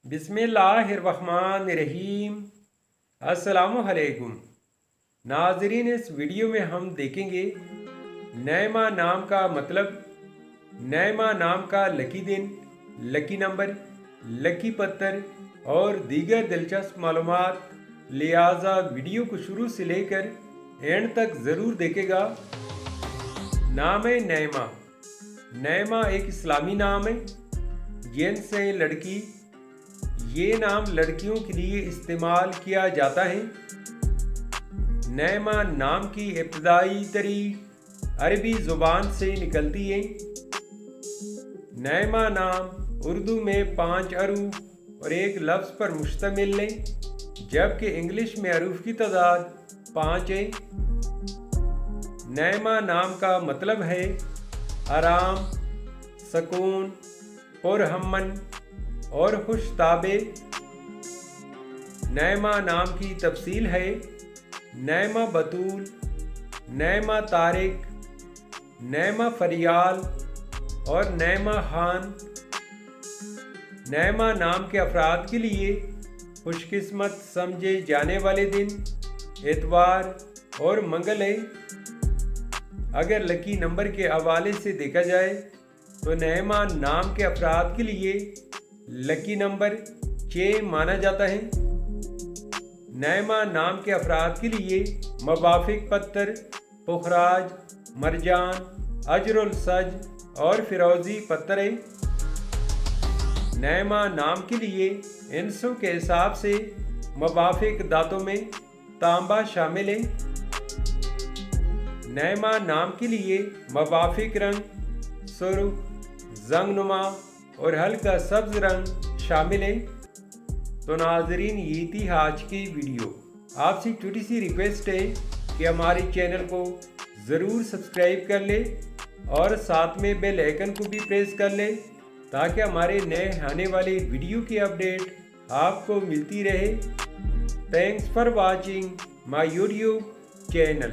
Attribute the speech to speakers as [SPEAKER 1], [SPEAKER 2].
[SPEAKER 1] बिस्मिल्लाहिर्रहमानिर्रहीम। अस्सलामुअलैकुम नाजरीन, इस वीडियो में हम देखेंगे नैमा नाम का मतलब, नैमा नाम का लकी दिन, लकी नंबर, लकी पत्थर और दीगर दिलचस्प मालूमात। लिहाजा वीडियो को शुरू से लेकर एंड तक ज़रूर देखेगा। नाम है नैमा। नैमा एक इस्लामी नाम है, जेंट्स है लड़की। ये नाम लड़कियों के लिए इस्तेमाल किया जाता है। नैमा नाम की इब्तदाई तरीक अरबी ज़ुबान से निकलती है। नैमा नाम उर्दू में 5 हरूफ और एक लफ्ज़ पर मुश्तमिल है, जबकि इंग्लिश में हरूफ की तादाद 5 है। नैमा नाम का मतलब है आराम, सुकून, पुरअमन और खुशताबे। नैमा नाम की तफसील है नैमा बतूल, नैमा तारिक, नैमा फरियाल और नैमा खान। नैमा नाम के अफराद के लिए खुशकिस्मत समझे जाने वाले दिन इतवार और मंगल है। अगर लकी नंबर के हवाले से देखा जाए तो नैमा नाम के अफराद के लिए लकी नंबर 6 माना जाता है। नैमा नाम के अफराद के लिए मुवाफिक पत्थर पुखराज, मरजान, अजरुल सज और फिरोजी पत्थर है। नैमा नाम के लिए इंसों के हिसाब से मुवाफिक दातों में तांबा शामिल है। नैमा नाम के लिए मुवाफिक रंग सुर्ख, जंगनुमा और हल्का सब्ज रंग शामिल है। तो नाजरीन, ये थी आज की वीडियो। आपसे छोटी सी रिक्वेस्ट है कि हमारे चैनल को ज़रूर सब्सक्राइब कर ले और साथ में बेल आइकन को भी प्रेस कर ले, ताकि हमारे नए आने वाले वीडियो की अपडेट आपको मिलती रहे। Thanks for watching my YouTube channel.